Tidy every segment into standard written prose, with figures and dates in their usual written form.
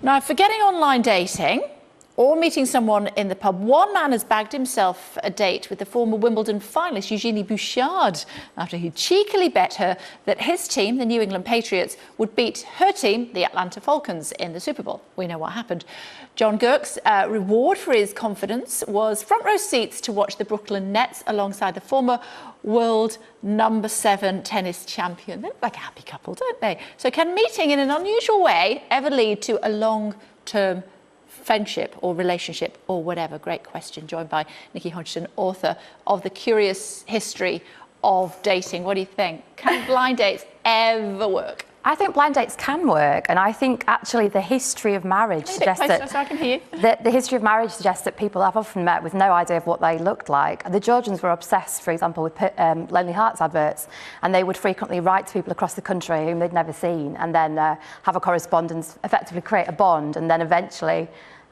Now, forgetting online dating or meeting someone in the pub, one man has bagged himself a date with the former Wimbledon finalist Eugenie Bouchard after he cheekily bet her that his team, the New England Patriots, would beat her team, the Atlanta Falcons, in the Super Bowl. We know what happened. John Gurk's reward for his confidence was front row seats to watch the Brooklyn Nets alongside the former world number 7 tennis champion. They look like a happy couple, don't they? So can meeting in an unusual way ever lead to a long-term friendship or relationship or whatever? Great question. Joined by Nichi Hodgson, author of The Curious History of Dating. What do you think? Can blind dates ever work? I think blind dates can work, and I think actually the history of marriage suggests that so I can hear you. The history of marriage suggests that people have often met with no idea of what they looked like. The Georgians were obsessed, for example, with Lonely Hearts adverts, and they would frequently write to people across the country whom they'd never seen, and then have a correspondence, effectively create a bond, and then eventually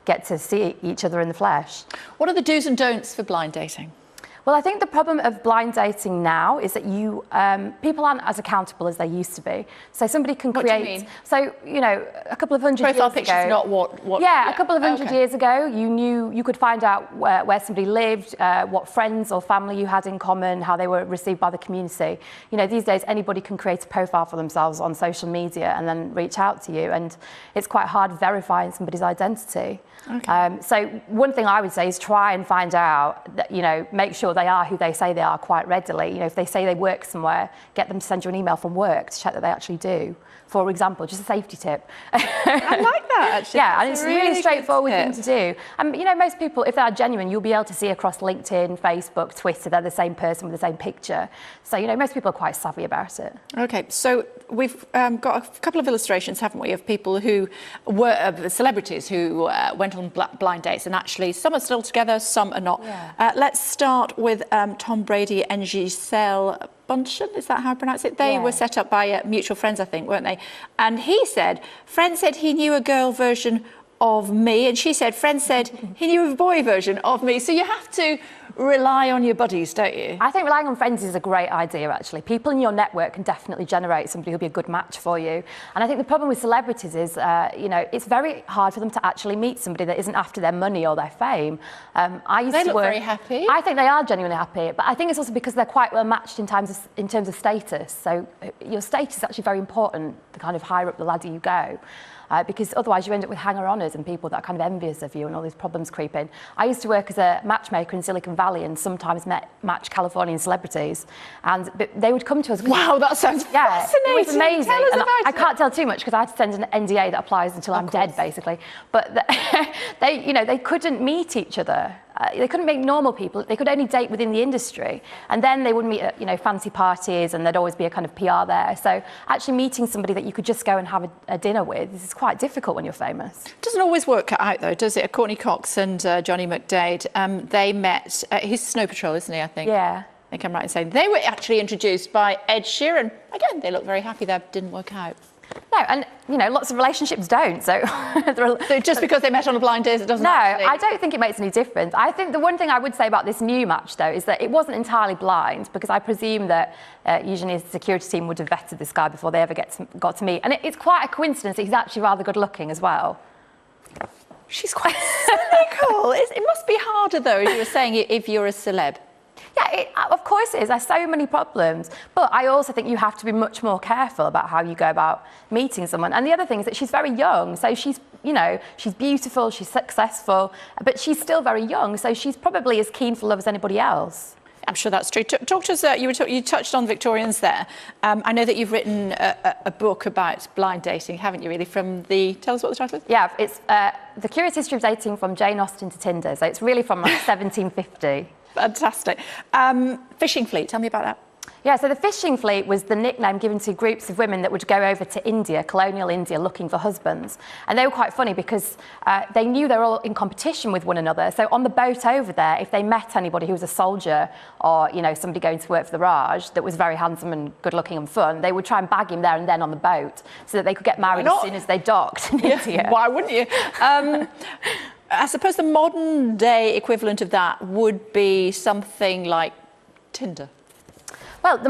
get to see each other in the flesh. What are the do's and don'ts for blind dating? Well, I think the problem of blind dating now is that people aren't as accountable as they used to be. So somebody can create. What do you mean? So, you know, a couple of hundred Profile years pictures, ago. not what. Yeah, a couple of hundred years ago, you could find out where somebody lived, what friends or family you had in common, how they were received by the community. You know, these days anybody can create a profile for themselves on social media and then reach out to you, and it's quite hard verifying somebody's identity. Okay. So one thing I would say is try and find out that, you know, make sure they are who they say they are quite readily. You know, if they say they work somewhere, get them to send you an email from work to check that they actually do. For example, just a safety tip. I like that, actually. Yeah, That's and it's a really straightforward thing to do. And, you know, most people, if they are genuine, you'll be able to see across LinkedIn, Facebook, Twitter, they're the same person with the same picture. So, you know, most people are quite savvy about it. Okay, so we've got a couple of illustrations, haven't we, of people who were celebrities who went on blind dates, and actually some are still together, some are not. Yeah. Let's start with Tom Brady and Giselle Bundchen, is that how I pronounce it? They were set up by mutual friends, I think, weren't they? And he said, friend said he knew a girl version of me, and she said, friend said he knew a boy version of me. So you have to rely on your buddies, don't you? I think relying on friends is a great idea, actually. People in your network can definitely generate somebody who'll be a good match for you. And I think the problem with celebrities is, you know, it's very hard for them to actually meet somebody that isn't after their money or their fame. They look very happy. I think they are genuinely happy, but I think it's also because they're quite well matched in terms of status. So your status is actually very important, the kind of higher up the ladder you go. Because otherwise you end up with hanger-oners and people that are kind of envious of you and all these problems creep in. I used to work as a matchmaker in Silicon Valley and sometimes match Californian celebrities, and they would come to us. Wow, that sounds fascinating. It was amazing. Tell us and about I can't tell too much because I had to send an NDA that applies until I'm dead, basically. But they couldn't meet each other. They couldn't meet normal people. They could only date within the industry, and then they would meet at, you know, fancy parties, and there'd always be a kind of PR there. So actually meeting somebody that you could just go and have a dinner with, this is quite difficult when you're famous. Doesn't always work out though, does it? Courtney Cox and Johnny McDade, they met. He's Snow Patrol, isn't he? I think. Yeah. I think I'm right in saying they were actually introduced by Ed Sheeran. Again, they look very happy. That didn't work out. No, and you know, lots of relationships don't. So, so just because they met on a blind date, it doesn't. No, actually... I don't think it makes any difference. I think the one thing I would say about this new match, though, is that it wasn't entirely blind, because I presume that Eugenie's security team would have vetted this guy before they ever got to meet. And it's quite a coincidence that he's actually rather good looking as well. She's quite cynical. It must be harder, though, as you were saying, if you're a celeb. Yeah, of course it is. There's so many problems. But I also think you have to be much more careful about how you go about meeting someone. And the other thing is that she's very young. So she's, you know, she's beautiful, she's successful, but she's still very young. So she's probably as keen for love as anybody else. I'm sure that's true. Talk to us, you touched on Victorians there. I know that you've written a book about blind dating, haven't you, really, tell us what the title is? Yeah, it's The Curious History of Dating from Jane Austen to Tinder. So it's really from like 1750. Fantastic. Fishing fleet, tell me about that. Yeah, so the fishing fleet was the nickname given to groups of women that would go over to India, colonial India, looking for husbands. And they were quite funny because they knew they were all in competition with one another. So on the boat over there, if they met anybody who was a soldier or, you know, somebody going to work for the Raj that was very handsome and good looking and fun, they would try and bag him there and then on the boat so that they could get married as soon as they docked in India. Why wouldn't you? I suppose the modern day equivalent of that would be something like Tinder. Well, the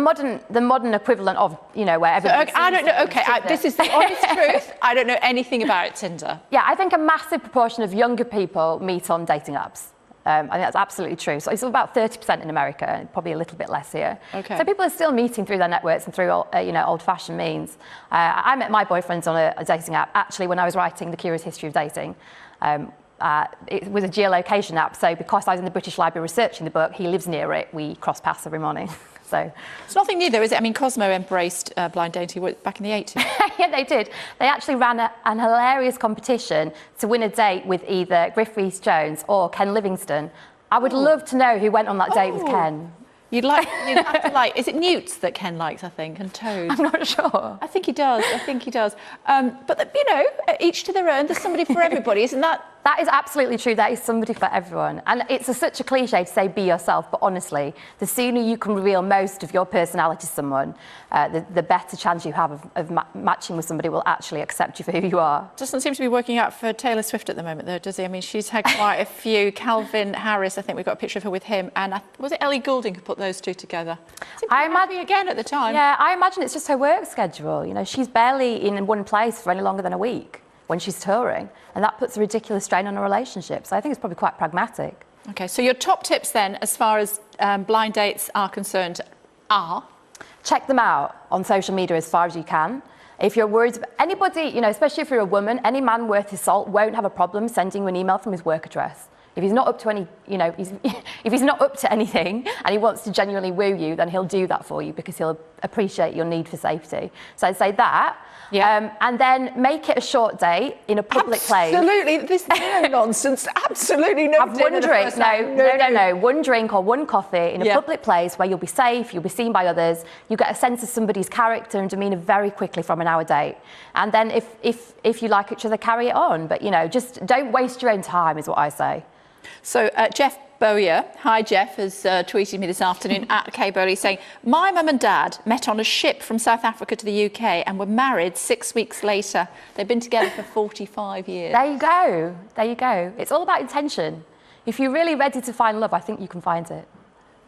modern equivalent of, you know, where everybody... I don't know. Okay, this is the honest truth. I don't know anything about Tinder. Yeah, I think a massive proportion of younger people meet on dating apps. I think that's absolutely true. So it's about 30% in America, and probably a little bit less here. Okay. So people are still meeting through their networks and through, you know, old-fashioned means. I met my boyfriend on a dating app, actually, when I was writing The Curious History of Dating. It was a geolocation app, so because I was in the British Library researching the book, he lives near it, we cross paths every morning. So it's nothing new, though, is it? I mean, Cosmo embraced blind dating back in the 80s. Yeah, they did. They actually ran an hilarious competition to win a date with either Griff Rhys-Jones or Ken Livingstone. I would love to know who went on that date with Ken. You'd have to like, is it newts that Ken likes, I think, and toads? I'm not sure. I think he does. But, you know, each to their own. There's somebody for everybody, isn't that? That is absolutely true. That is somebody for everyone. And it's such a cliche to say be yourself, but honestly, the sooner you can reveal most of your personality to someone, the better chance you have of matching with somebody who will actually accept you for who you are. Doesn't seem to be working out for Taylor Swift at the moment, though, does he? I mean, she's had quite a few. Calvin Harris, I think we got a picture of her with him. And was it Ellie Goulding who put those two together? I imagine again at the time. Yeah, I imagine it's just her work schedule. You know, she's barely in one place for any longer than a week when she's touring, and that puts a ridiculous strain on a relationship. So I think it's probably quite pragmatic. Okay, so your top tips then, as far as blind dates are concerned, are? Check them out on social media as far as you can. If you're worried about anybody, you know, especially if you're a woman, any man worth his salt won't have a problem sending you an email from his work address. If he's not up to any, you know, if he's not up to anything and he wants to genuinely woo you, then he'll do that for you because he'll appreciate your need for safety. So I'd say that. Yeah. And then make it a short date in a public place. Absolutely, this dinner nonsense. Absolutely no. Have one drink. No. One drink or one coffee in a public place where you'll be safe, you'll be seen by others. You get a sense of somebody's character and demeanour very quickly from an hour date. And then if you like each other, carry it on. But you know, just don't waste your own time, is what I say. So Jeff Bowyer, hi Jeff, has tweeted me this afternoon at @KBurley saying, my mum and dad met on a ship from South Africa to the UK and were married 6 weeks later. They've been together for 45 years. There you go. There you go. It's all about intention. If you're really ready to find love, I think you can find it.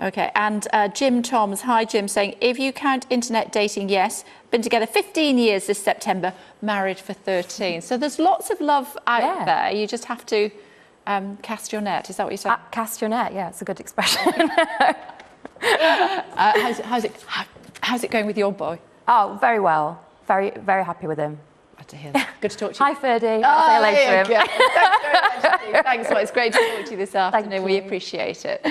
Okay, and Jim Toms, hi Jim, saying, if you count internet dating, yes, been together 15 years this September, married for 13. So there's lots of love out there. You just have to cast your net. Is that what you said? Cast your net, yeah, it's a good expression. How's it going with your boy? Oh, very well. Very, very happy with him. Glad to hear that. Good to talk to you. Hi, Ferdy. I'll see you later. Thanks very much. Thanks, well, it's great to talk to you this afternoon. We appreciate it.